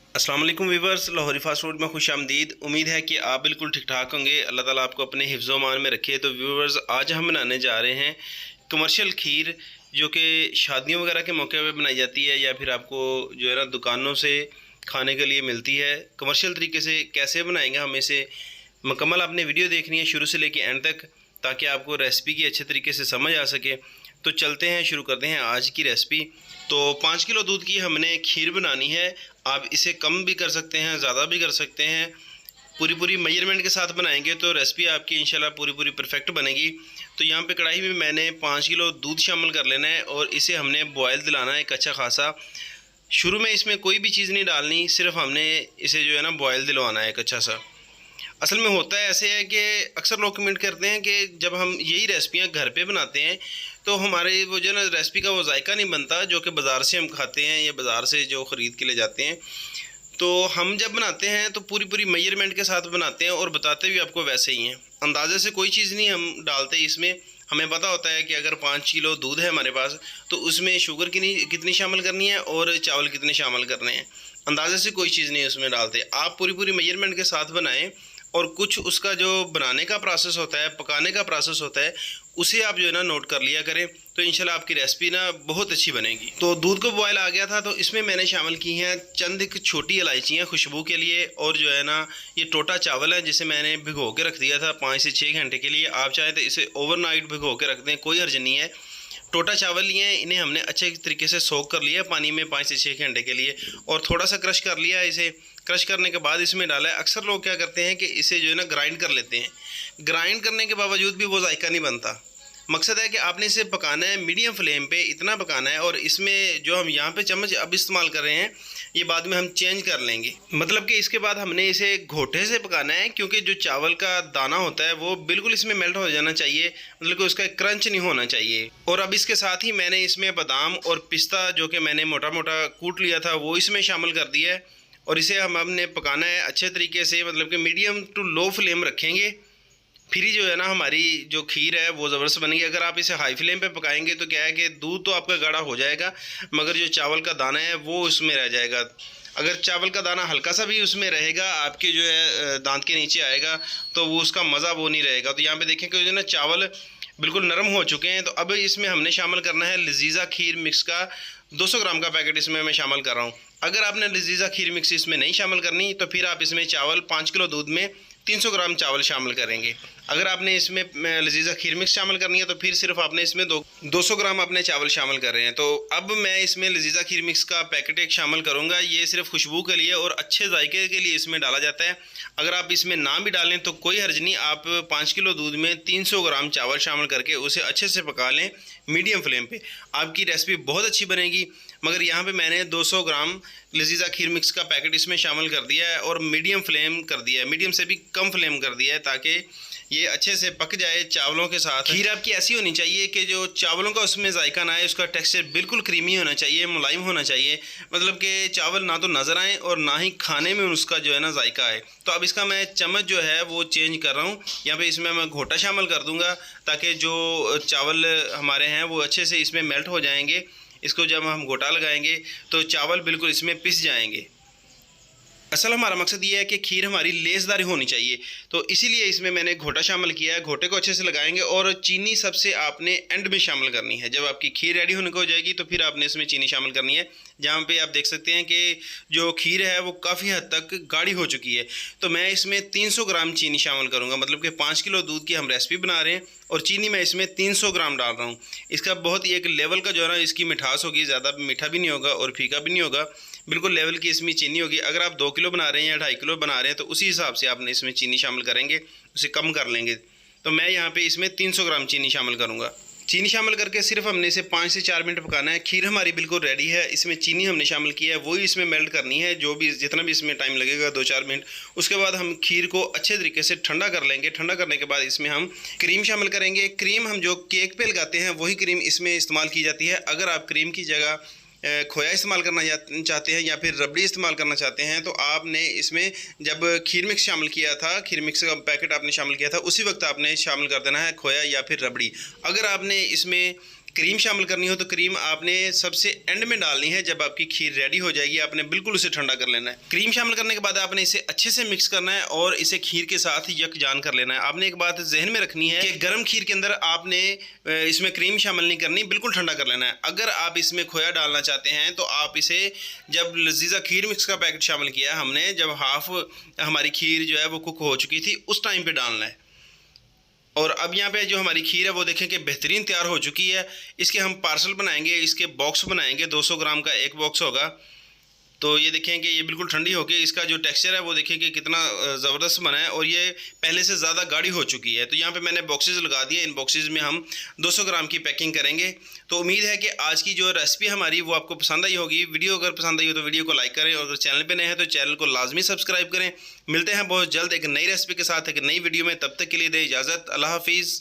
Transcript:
अस्सलाम वालेकुम viewers, Lahori fast food में खुश आमदीद। उम्मीद है कि आप बिल्कुल ठीक ठाक होंगे। अल्लाह ताला आपको अपने हिफ्ज़ मान में रखे। तो व्यूवर्स, आज हम बनाने जा रहे हैं कमर्शियल खीर, जो कि शादियों वगैरह के मौके पे बनाई जाती है या फिर आपको जो है ना दुकानों से खाने के लिए मिलती है। कमर्शियल तरीके से कैसे बनाएंगे, हम इसे मुकम्मल आपने वीडियो देखनी है शुरू से लेकर एंड तक, ताकि आपको रेसिपी की अच्छे तरीके से समझ आ सके। तो चलते हैं, शुरू करते हैं आज की रेसिपी। तो 5 किलो दूध की हमने खीर बनानी है। आप इसे कम भी कर सकते हैं, ज़्यादा भी कर सकते हैं। पूरी मेजरमेंट के साथ बनाएंगे तो रेसिपी आपकी इंशाल्लाह पूरी परफेक्ट बनेगी। तो यहाँ पे कढ़ाई में मैंने 5 किलो दूध शामिल कर लेना है और इसे हमने बॉयल दिलाना है एक अच्छा खासा। शुरू में इसमें कोई भी चीज़ नहीं डालनी, सिर्फ हमने इसे जो है ना बॉयल दिलवाना है एक अच्छा सा। असल में होता है ऐसे है कि अक्सर लोग कमेंट करते हैं कि जब हम यही रेसिपियाँ घर पे बनाते हैं तो हमारे वो जो है ना रेसिपी का वो जायका नहीं बनता जो कि बाज़ार से हम खाते हैं या बाज़ार से जो ख़रीद के ले जाते हैं। तो हम जब बनाते हैं तो पूरी मेजरमेंट के साथ बनाते हैं और बताते भी आपको वैसे ही हैं। अंदाज़े से कोई चीज़ नहीं हम डालते इसमें। हमें पता होता है कि अगर 5 किलो दूध है हमारे पास तो उसमें शुगर कितनी शामिल करनी है और चावल कितने शामिल करने हैं। अंदाज़े से कोई चीज़ नहीं उसमें डालते। आप पूरी मेजरमेंट के साथ बनाएं और कुछ उसका जो बनाने का प्रोसेस होता है, पकाने का प्रोसेस होता है, उसे आप जो है ना नोट कर लिया करें। तो इंशाल्लाह आपकी रेसिपी ना बहुत अच्छी बनेगी। तो दूध को बॉयल आ गया था तो इसमें मैंने शामिल की हैं चंद एक छोटी इलायचियाँ खुशबू के लिए, और जो है ना ये टोटा चावल है जिसे मैंने भिगो के रख दिया था 5 से 6 घंटे के लिए। आप चाहें तो इसे ओवरनाइट भिगो के रख दें, कोई हर्ज नहीं है। टोटा चावल लिए हैं, इन्हें हमने अच्छे तरीके से सोक कर लिया पानी में 5 से 6 घंटे के लिए, और थोड़ा सा क्रश कर लिया। इसे क्रश करने के बाद इसमें डाला है। अक्सर लोग क्या करते हैं कि इसे जो है ना ग्राइंड कर लेते हैं। ग्राइंड करने के बावजूद भी वो जायका नहीं बनता। मकसद है कि आपने इसे पकाना है मीडियम फ्लेम पे, इतना पकाना है। और इसमें जो हम यहाँ पे चम्मच अब इस्तेमाल कर रहे हैं ये बाद में हम चेंज कर लेंगे। मतलब कि इसके बाद हमने इसे घोटे से पकाना है, क्योंकि जो चावल का दाना होता है वो बिल्कुल इसमें मेल्ट हो जाना चाहिए, मतलब कि उसका क्रंच नहीं होना चाहिए। और अब इसके साथ ही मैंने इसमें बादाम और पिस्ता जो कि मैंने मोटा मोटा कूट लिया था वो इसमें शामिल कर दिया है। और इसे हमने पकाना है अच्छे तरीके से, मतलब कि मीडियम टू लो फ्लेम रखेंगे। फिर ही जो है ना हमारी जो खीर है वो ज़बरदस्त बनेगी। अगर आप इसे हाई फ्लेम पे पकाएंगे तो क्या है कि दूध तो आपका गाढ़ा हो जाएगा, मगर जो चावल का दाना है वो उसमें रह जाएगा। अगर चावल का दाना हल्का सा भी उसमें रहेगा, आपके जो है दांत के नीचे आएगा, तो वो उसका मज़ा वो नहीं रहेगा। तो यहाँ पे देखें कि जो ना चावल बिल्कुल नरम हो चुके हैं। तो अब इसमें हमने शामिल करना है लजीज़ा खीर मिक्स का 200 ग्राम का पैकेट इसमें मैं शामिल कर रहा हूँ। अगर आपने लजीज़ा खीर मिक्स इसमें नहीं शामिल करनी तो फिर आप इसमें चावल 5 किलो दूध में 300 ग्राम चावल शामिल करेंगे। अगर आपने इसमें लजीज़ा खीर मिक्स शामिल करनी है तो फिर सिर्फ आपने इसमें 200 ग्राम अपने चावल शामिल कर रहे हैं। तो अब मैं इसमें लजीज़ा खीर मिक्स का पैकेट एक शामिल करूँगा। ये सिर्फ खुशबू के लिए और अच्छे जायके के लिए इसमें डाला जाता है। अगर आप इसमें ना भी डालें तो कोई हर्ज नहीं। आप 5 किलो दूध में 300 ग्राम चावल शामिल करके उसे अच्छे से पका लें मीडियम फ्लेम पे, आपकी रेसिपी बहुत अच्छी बनेगी। मगर यहाँ पे मैंने 200 ग्राम लजीज़ा खीर मिक्स का पैकेट इसमें शामिल कर दिया है और मीडियम फ्लेम कर दिया है, मीडियम से भी कम फ्लेम कर दिया है, ताकि ये अच्छे से पक जाए चावलों के साथ। खीर आपकी ऐसी होनी चाहिए कि जो चावलों का उसमें जायका ना आए, उसका टेक्सचर बिल्कुल क्रीमी होना चाहिए, मुलायम होना चाहिए। मतलब कि चावल ना तो नज़र आए और ना ही खाने में उसका जो है ना जायका आए। तो अब इसका मैं चम्मच जो है वो चेंज कर रहा हूँ। यहाँ पे इसमें मैं घोटा शामिल कर दूँगा ताकि जो चावल हमारे हैं वो अच्छे से इसमें मेल्ट हो जाएंगे। इसको जब हम घोटा लगाएंगे तो चावल बिल्कुल इसमें पिस जाएंगे। असल हमारा मकसद ये है कि खीर हमारी लेसदार होनी चाहिए, तो इसीलिए इसमें मैंने घोटा शामिल किया है। घोटे को अच्छे से लगाएंगे और चीनी सबसे आपने एंड में शामिल करनी है। जब आपकी खीर रेडी होने को हो जाएगी तो फिर आपने इसमें चीनी शामिल करनी है। जहाँ पे आप देख सकते हैं कि जो खीर है वो काफ़ी हद तक गाढ़ी हो चुकी है, तो मैं इसमें 300 ग्राम चीनी शामिल करूँगा। मतलब कि 5 किलो दूध की हम रेसिपी बना रहे हैं और चीनी मैं इसमें 300 ग्राम डाल रहा हूँ। इसका बहुत ही एक लेवल का जो है ना इसकी मिठास होगी, ज़्यादा मीठा भी नहीं होगा और फीका भी नहीं होगा, बिल्कुल लेवल की इसमें चीनी होगी। अगर आप 2 किलो बना रहे हैं या 2.5 किलो बना रहे हैं तो उसी हिसाब से आपने इसमें चीनी शामिल करेंगे, उसे कम कर लेंगे। तो मैं यहाँ पे इसमें 300 ग्राम चीनी शामिल करूँगा। चीनी शामिल करके सिर्फ हमने इसे 5 से 4 मिनट पकाना है। खीर हमारी बिल्कुल रेडी है। इसमें चीनी हमने शामिल की है, वही इसमें मेल्ट करनी है, जो भी जितना भी इसमें टाइम लगेगा 2-4 मिनट। उसके बाद हम खीर को अच्छे तरीके से ठंडा कर लेंगे। ठंडा करने के बाद इसमें हम क्रीम शामिल करेंगे। क्रीम हम जो केक पे लगाते हैं वही क्रीम इसमें इस्तेमाल की जाती है। अगर आप क्रीम की जगह खोया इस्तेमाल करना चाहते हैं या फिर रबड़ी इस्तेमाल करना चाहते हैं तो आपने इसमें जब खीर मिक्स शामिल किया था, खीर मिक्स का पैकेट आपने शामिल किया था, उसी वक्त आपने शामिल कर देना है खोया या फिर रबड़ी। अगर आपने इसमें क्रीम शामिल करनी हो तो क्रीम आपने सबसे एंड में डालनी है। जब आपकी खीर रेडी हो जाएगी आपने बिल्कुल उसे ठंडा कर लेना है। क्रीम शामिल करने के बाद आपने इसे अच्छे से मिक्स करना है और इसे खीर के साथ यकजान कर लेना है। आपने एक बात जहन में रखनी है कि गर्म खीर के अंदर आपने इसमें क्रीम शामिल नहीं करनी, बिल्कुल ठंडा कर लेना है। अगर आप इसमें खोया डालना चाहते हैं तो आप इसे जब लजीजा खीर मिक्स का पैकेट शामिल किया हमने, जब हाफ हमारी खीर जो है वो कुक हो चुकी थी, उस टाइम पर डालना है। और अब यहाँ पे जो हमारी खीर है वो देखें कि बेहतरीन तैयार हो चुकी है। इसके हम पार्सल बनाएंगे, इसके बॉक्स बनाएंगे, 200 ग्राम का एक बॉक्स होगा। तो ये देखें कि ये बिल्कुल ठंडी होकर इसका जो टेक्सचर है वो देखें कि कितना ज़बरदस्त बना है और ये पहले से ज़्यादा गाढ़ी हो चुकी है। तो यहाँ पे मैंने बॉक्सेस लगा दिए, इन बॉक्सेस में हम 200 ग्राम की पैकिंग करेंगे। तो उम्मीद है कि आज की जो रेसिपी हमारी वो आपको पसंद आई होगी। वीडियो अगर पसंद आई हो तो वीडियो को लाइक करें और अगर चैनल पर नए हैं तो चैनल को लाजमी सब्सक्राइब करें। मिलते हैं बहुत जल्द एक नई रेसिपी के साथ एक नई वीडियो में, तब तक के लिए दे इजाज़त। अल्लाह हाफिज़।